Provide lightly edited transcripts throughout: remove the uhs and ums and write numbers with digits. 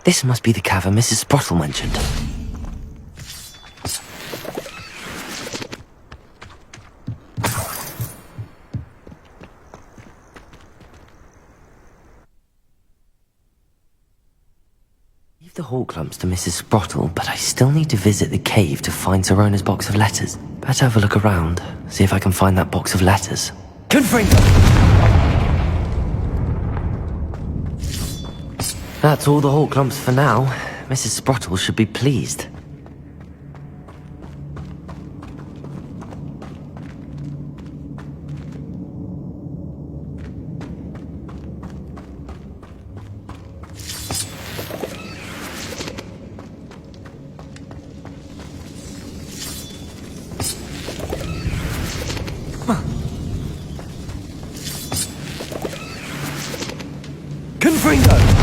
This must be the cavern Mrs. Sprottle mentioned. Leave the hawk lumps to Mrs. Sprottle, but I still need to visit the cave to find Serona's box of letters. Better have a look around, see if I can find that box of letters. Confringo! That's all the hawk lumps for now. Mrs. Sprottle should be pleased. Confringo!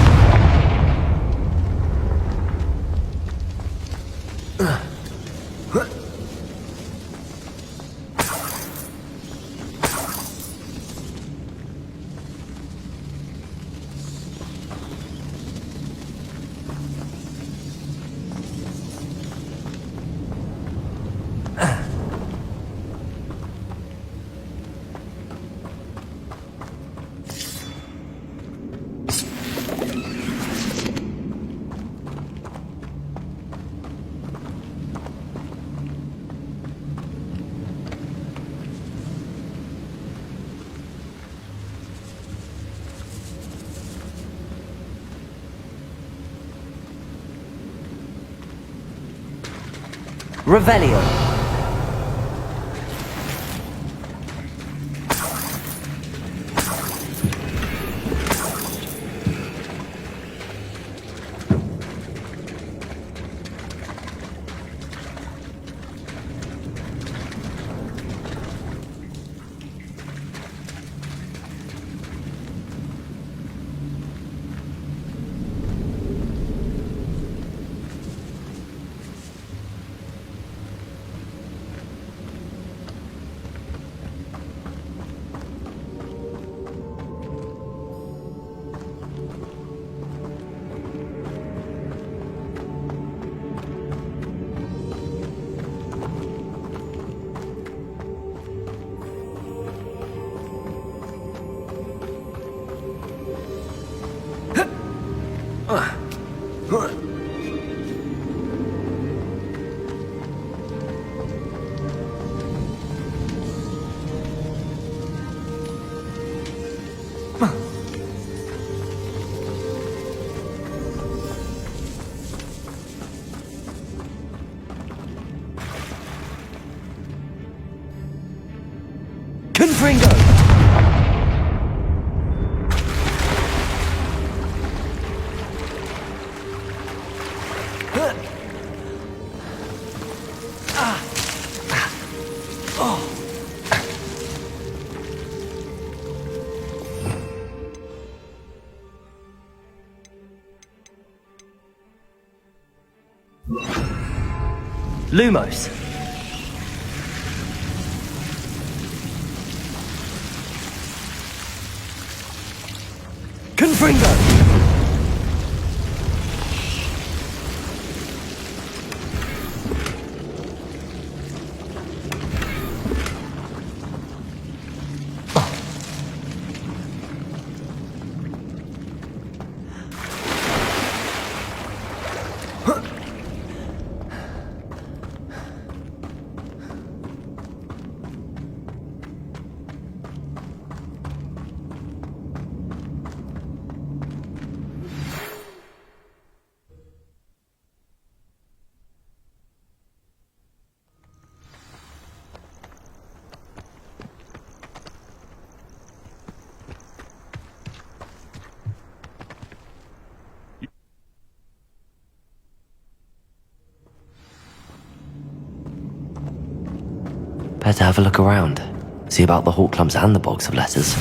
Revelio. Confringo! Lumos. Confringo. Better have a look around. See about the hawk clumps and the box of letters.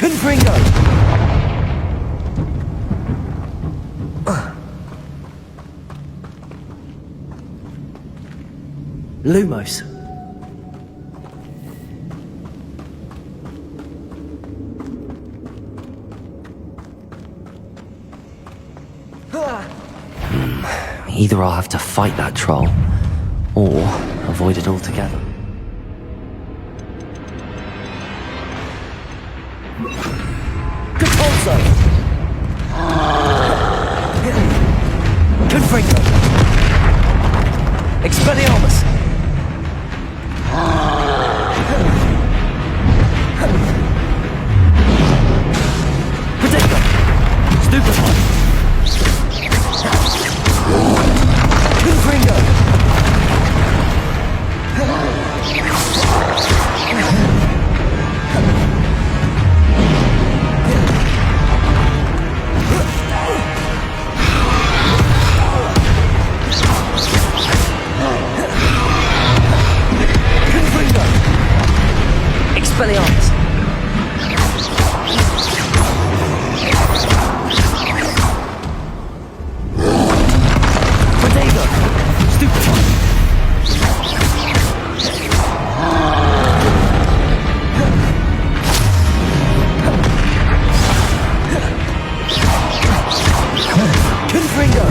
Confringo! Lumos. Either I'll have to fight that troll, or avoid it altogether. Control Confringo! Expelliarmus! Protego! Stupefy! Confringo! Expelliarmus! Protego! Stupefy! Confringo!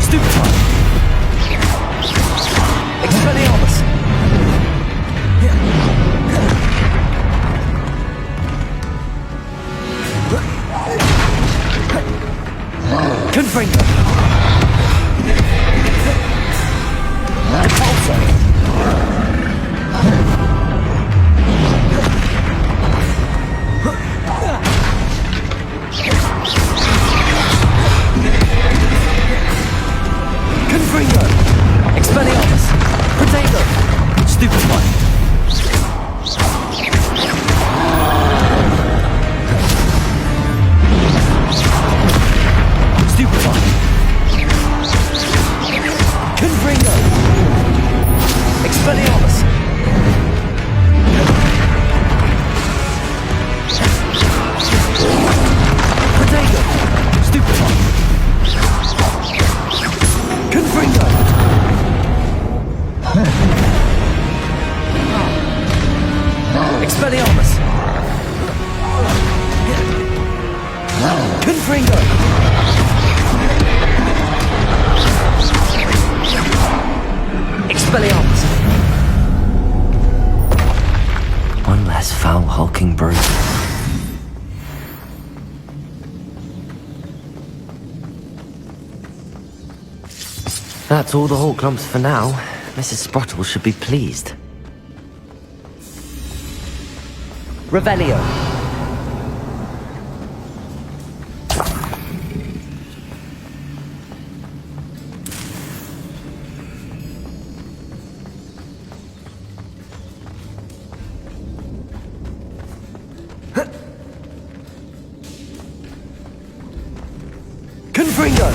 Stupefy! Expelliarmus! Confringo! Repulsor! Confringo! Expelliarmus! Protego! Stupefy! Stupefy! Confringo! Expelliarmus! Protego! Stupefy! Confringo! Expelliarmus! Confringo! Expelliarmus! One less foul hulking brute. That's all the Hawk Clumps for now. Mrs. Sprottle should be pleased. Revelio. Confringo!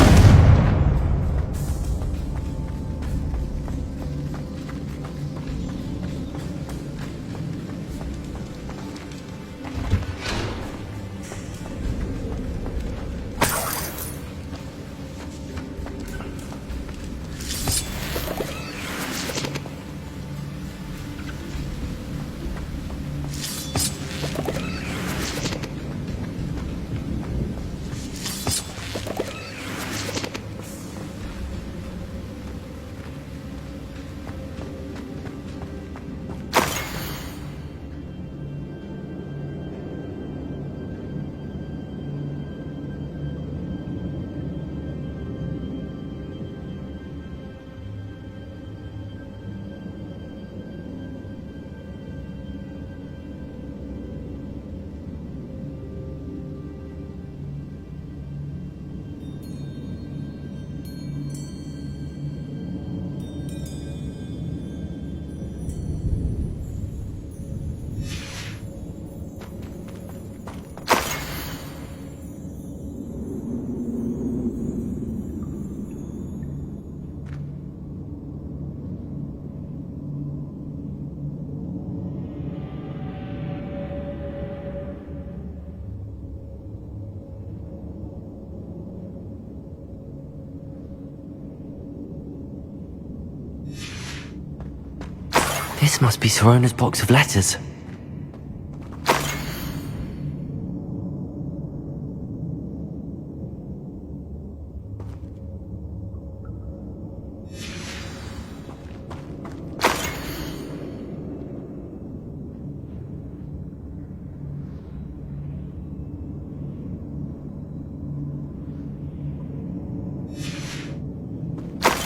This must be Sorona's box of letters.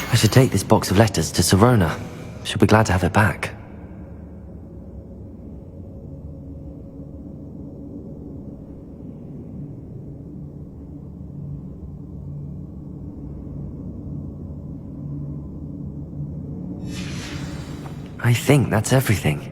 I should take this box of letters to Sirona. She'll be glad to have it back. I think that's everything.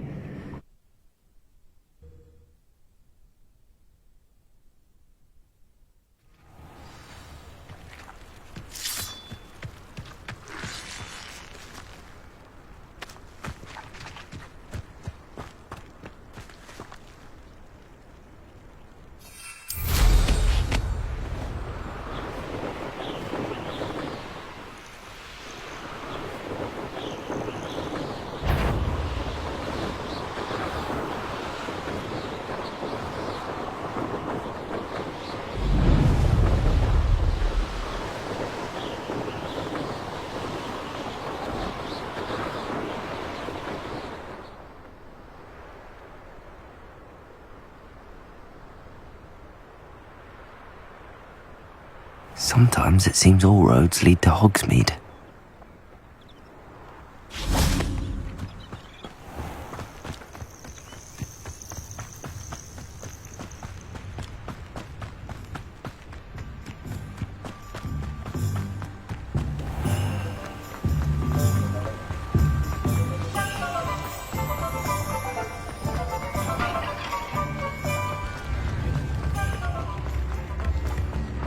Sometimes it seems all roads lead to Hogsmeade.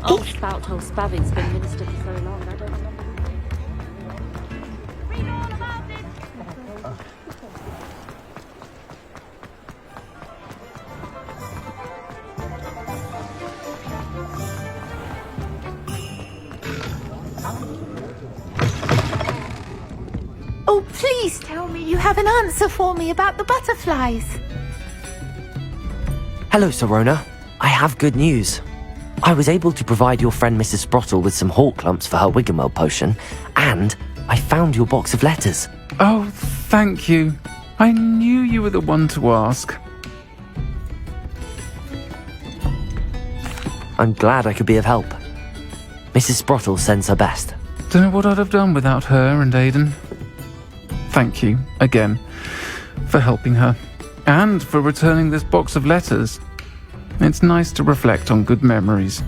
Old spout-hole Spavin's been minister for so long, I don't remember. Read all about it! Oh, please tell me you have an answer for me about the butterflies. Hello, Sirona. I have good news. I was able to provide your friend Mrs. Sprottle with some hawk lumps for her Wiggenweld potion, and I found your box of letters. Oh, thank you. I knew you were the one to ask. I'm glad I could be of help. Mrs. Sprottle sends her best. Don't know what I'd have done without her and Aidan. Thank you, again, for helping her, and for returning this box of letters. It's nice to reflect on good memories.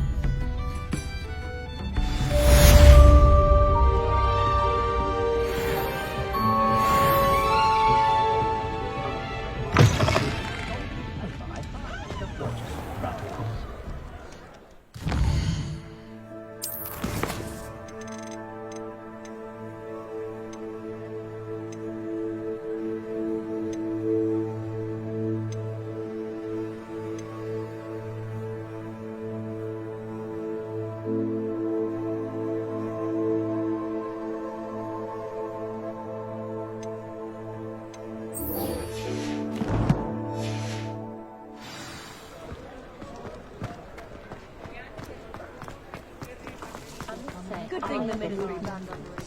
Good thing the military band on the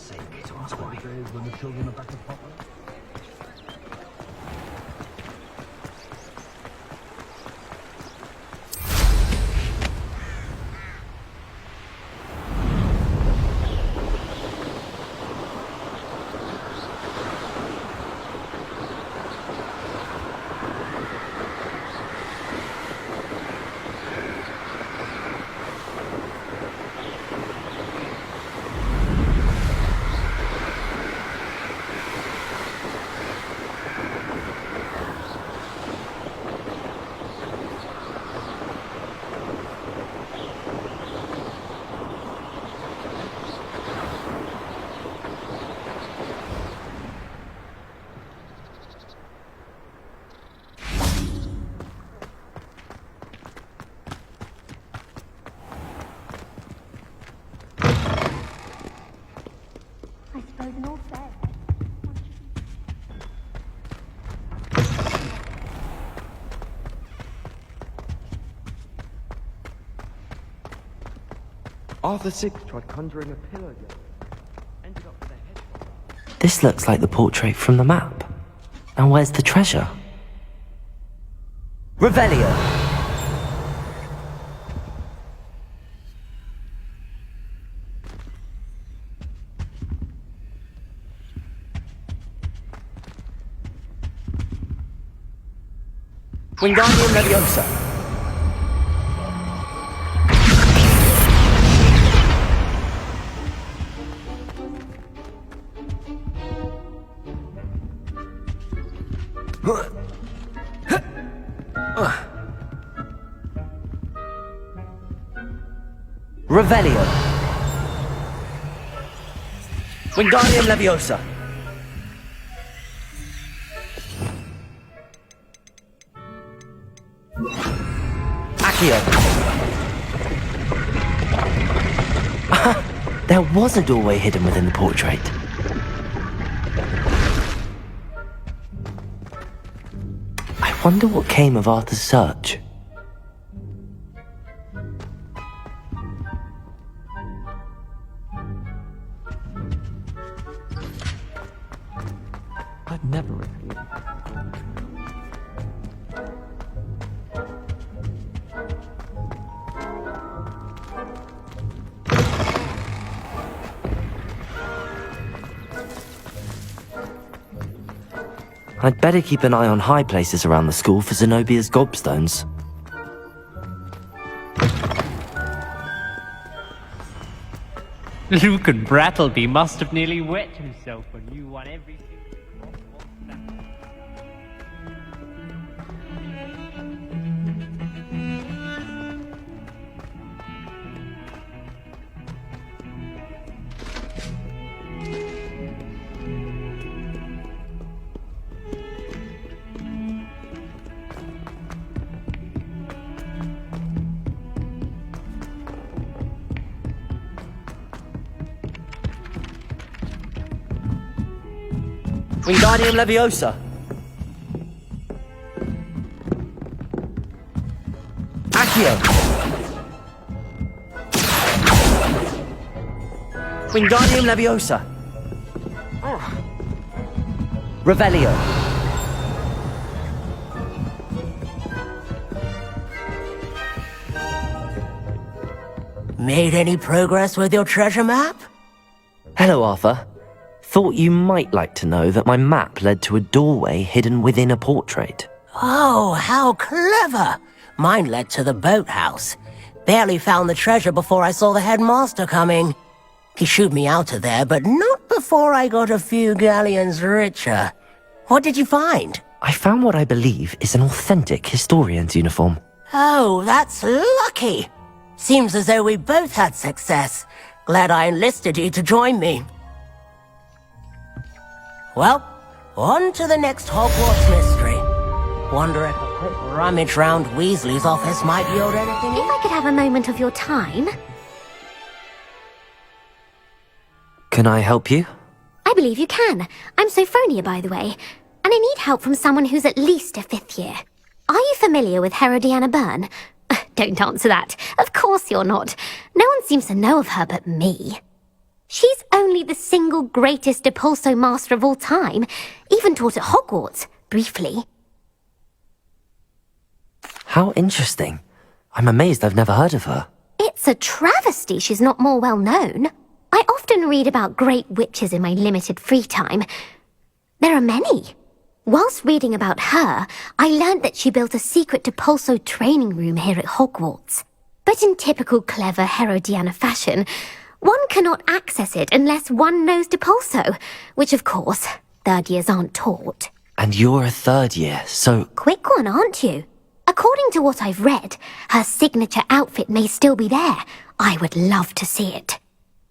Arthur VI tried conjuring a pillar girl. Ended up with a hedgehog. This looks like the portrait from the map. Now where's the treasure? Revelio! Wingardium Leviosa! Revelio! Wingardium Leviosa! Accio! There was a doorway hidden within the portrait. I wonder what came of Arthur's search. I'd never risk it. I'd better keep an eye on high places around the school for Zenobia's gobstones. Luke and Brattleby must have nearly wet himself when you won every single Wingardium Leviosa! Accio! Wingardium Leviosa! Revelio! Made any progress with your treasure map? Hello, Arthur. Thought you might like to know that my map led to a doorway hidden within a portrait. Oh, how clever! Mine led to the boathouse. Barely found the treasure before I saw the headmaster coming. He shooed me out of there, but not before I got a few galleons richer. What did you find? I found what I believe is an authentic historian's uniform. Oh, that's lucky. Seems as though we both had success. Glad I enlisted you to join me. Well, on to the next Hogwarts mystery. Wonder if a quick rummage round Weasley's office might yield anything If I could have a moment of your time. Can I help you? I believe you can. I'm Sophronia, by the way, and I need help from someone who's at least a 5th year. Are you familiar with Herodiana Byrne? Don't answer that. Of course you're not. No one seems to know of her but me. She's only the single greatest Depulso master of all time, even taught at Hogwarts, briefly. How interesting. I'm amazed I've never heard of her. It's a travesty she's not more well known. I often read about great witches in my limited free time. There are many. Whilst reading about her, I learned that she built a secret Depulso training room here at Hogwarts. But in typical clever Herodiana fashion, one cannot access it unless one knows Depulso, which of course, 3rd years aren't taught. And you're a 3rd year, so... Quick one, aren't you? According to what I've read, her signature outfit may still be there. I would love to see it.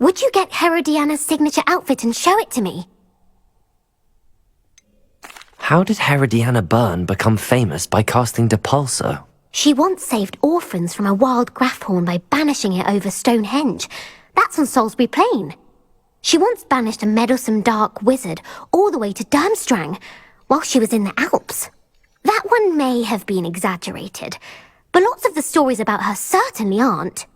Would you get Herodiana's signature outfit and show it to me? How did Herodiana Byrne become famous by casting Depulso? She once saved orphans from a wild Graffhorn by banishing it over Stonehenge. That's on Salisbury Plain. She once banished a meddlesome dark wizard all the way to Durmstrang while she was in the Alps. That one may have been exaggerated, but lots of the stories about her certainly aren't.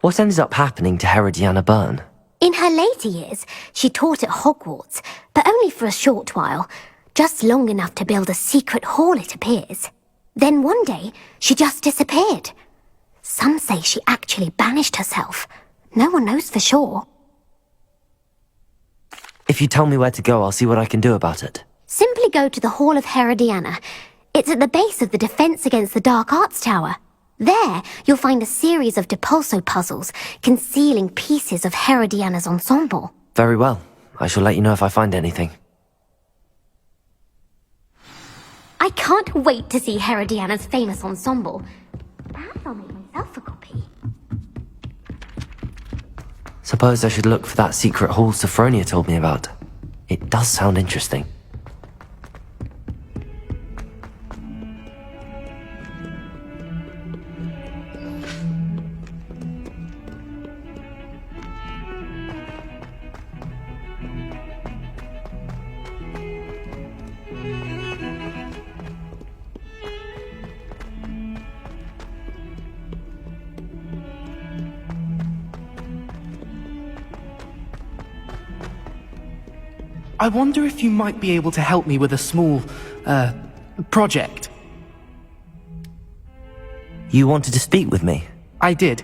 What ended up happening to Herodiana Byrne? In her later years, she taught at Hogwarts, but only for a short while, just long enough to build a secret hall, it appears. Then one day, she just disappeared. Some say she actually banished herself. No one knows for sure. If you tell me where to go, I'll see what I can do about it. Simply go to the Hall of Herodiana. It's at the base of the Defense Against the Dark Arts Tower. There, you'll find a series of Depulso puzzles concealing pieces of Herodiana's ensemble. Very well. I shall let you know if I find anything. I can't wait to see Herodiana's famous ensemble. Perhaps I'll make myself a copy. Suppose I should look for that secret hall Sophronia told me about. It does sound interesting. I wonder if you might be able to help me with a small, project. You wanted to speak with me? I did.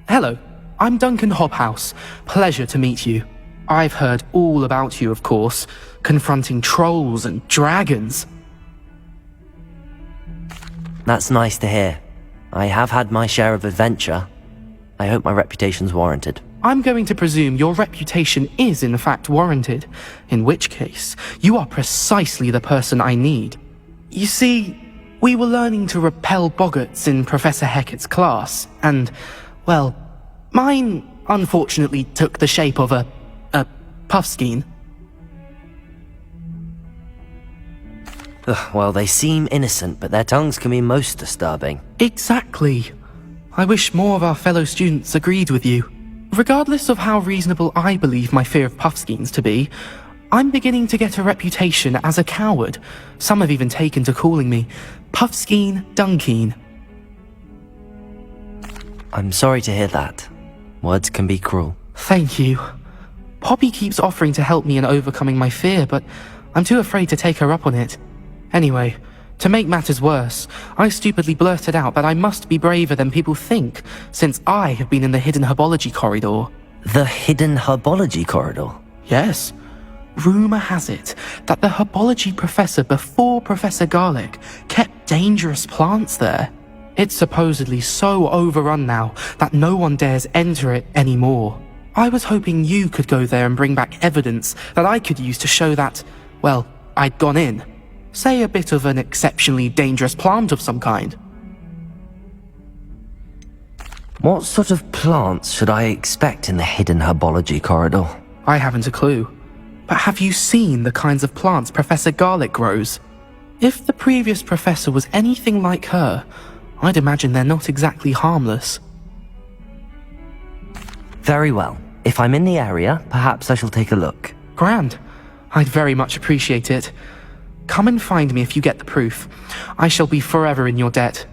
Hello, I'm Duncan Hobhouse. Pleasure to meet you. I've heard all about you, of course, confronting trolls and dragons. That's nice to hear. I have had my share of adventure. I hope my reputation's warranted. I'm going to presume your reputation is in fact warranted, in which case, you are precisely the person I need. You see, we were learning to repel boggarts in Professor Hecat's class, and, well, mine unfortunately took the shape of a puffskein. Well, they seem innocent, but their tongues can be most disturbing. Exactly. I wish more of our fellow students agreed with you. Regardless of how reasonable I believe my fear of puffskeins to be, I'm beginning to get a reputation as a coward. Some have even taken to calling me Puffskein Dunkeen. I'm sorry to hear that. Words can be cruel. Thank you. Poppy keeps offering to help me in overcoming my fear, but I'm too afraid to take her up on it. Anyway, to make matters worse, I stupidly blurted out that I must be braver than people think, since I have been in the hidden herbology corridor. The hidden herbology corridor? Yes. Rumour has it that the herbology professor before Professor Garlic kept dangerous plants there. It's supposedly so overrun now that no one dares enter it anymore. I was hoping you could go there and bring back evidence that I could use to show that, well, I'd gone in. Say a bit of an exceptionally dangerous plant of some kind. What sort of plants should I expect in the hidden herbology corridor? I haven't a clue. But have you seen the kinds of plants Professor Garlic grows? If the previous professor was anything like her, I'd imagine they're not exactly harmless. Very well. If I'm in the area, perhaps I shall take a look. Grand. I'd very much appreciate it. Come and find me if you get the proof. I shall be forever in your debt.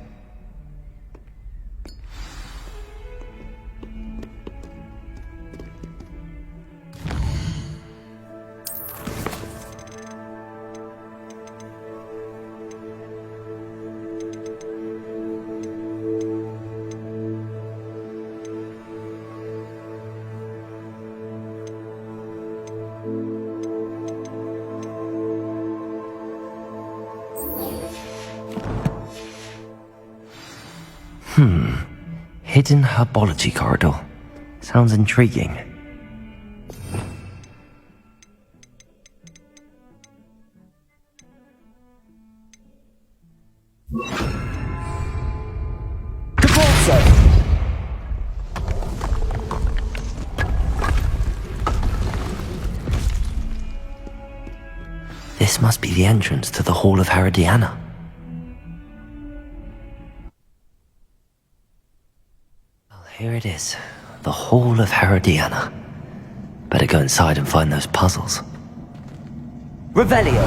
Hidden herbology corridor. Sounds intriguing. This must be the entrance to the Hall of Herodiana. Well, here it is. The Hall of Herodiana. Better go inside and find those puzzles. Revelio!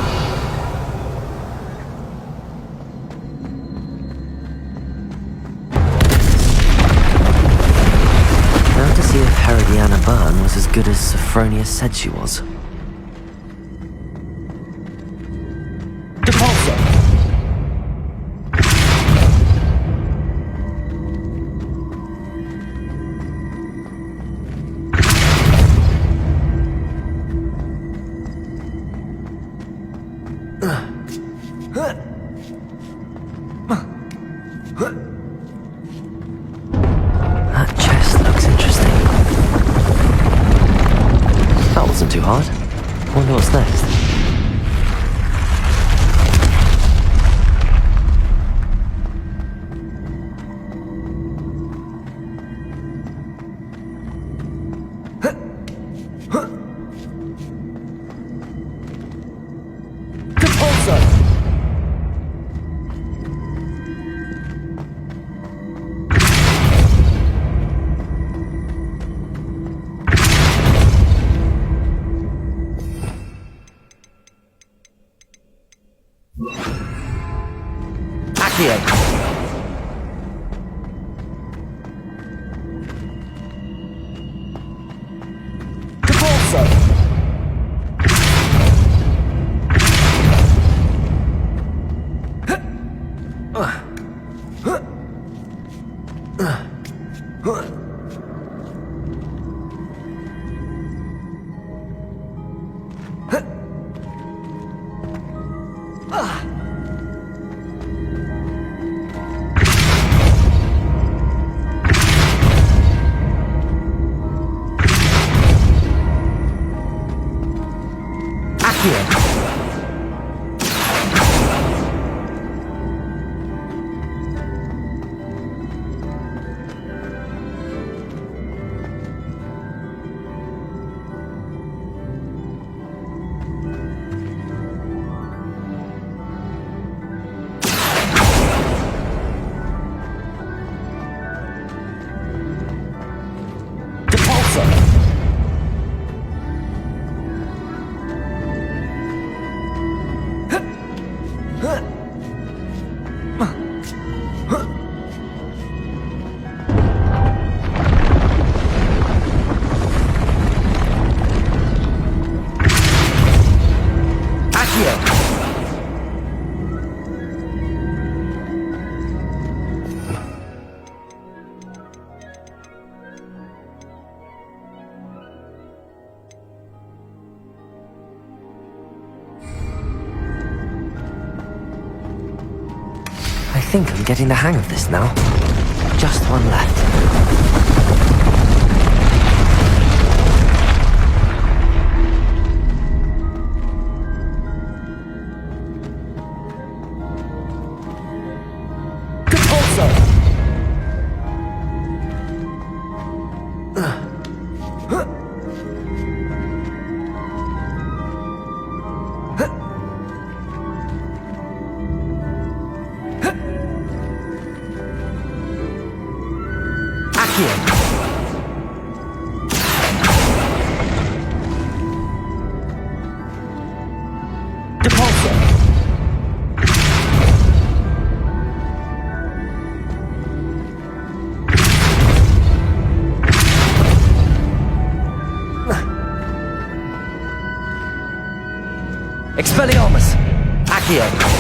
was as good as Sophronia said she was. That chest looks interesting. That wasn't too hard. Wonder what's next. I think I'm getting the hang of this now. Just one left. Expelliarmus! Accio!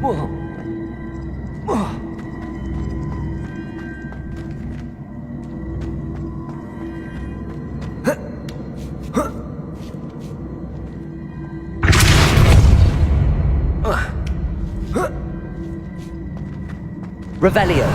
Whoa. Revelio.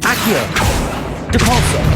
Accio. Depulso.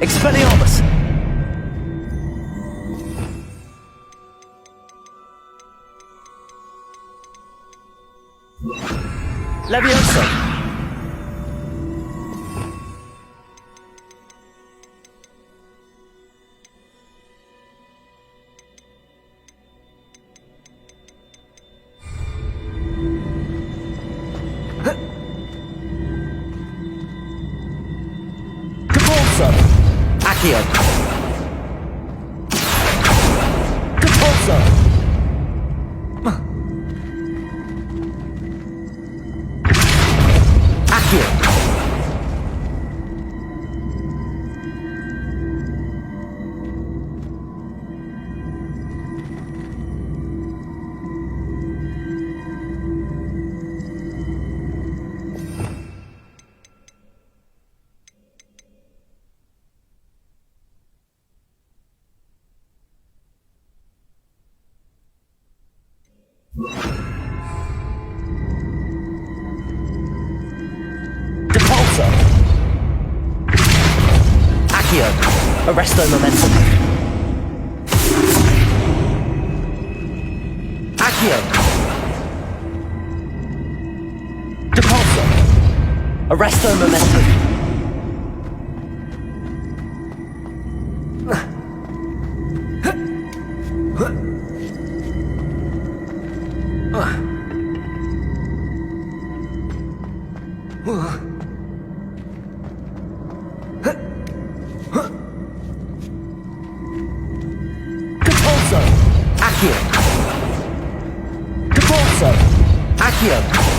Expelliarmus! Levioso! Depulso! Accio! Depulso! Accio! Depulso! Accio! Arresto momentum! Accio! Depulso! Arresto momentum! Depulso! Accio! Depulso! Accio!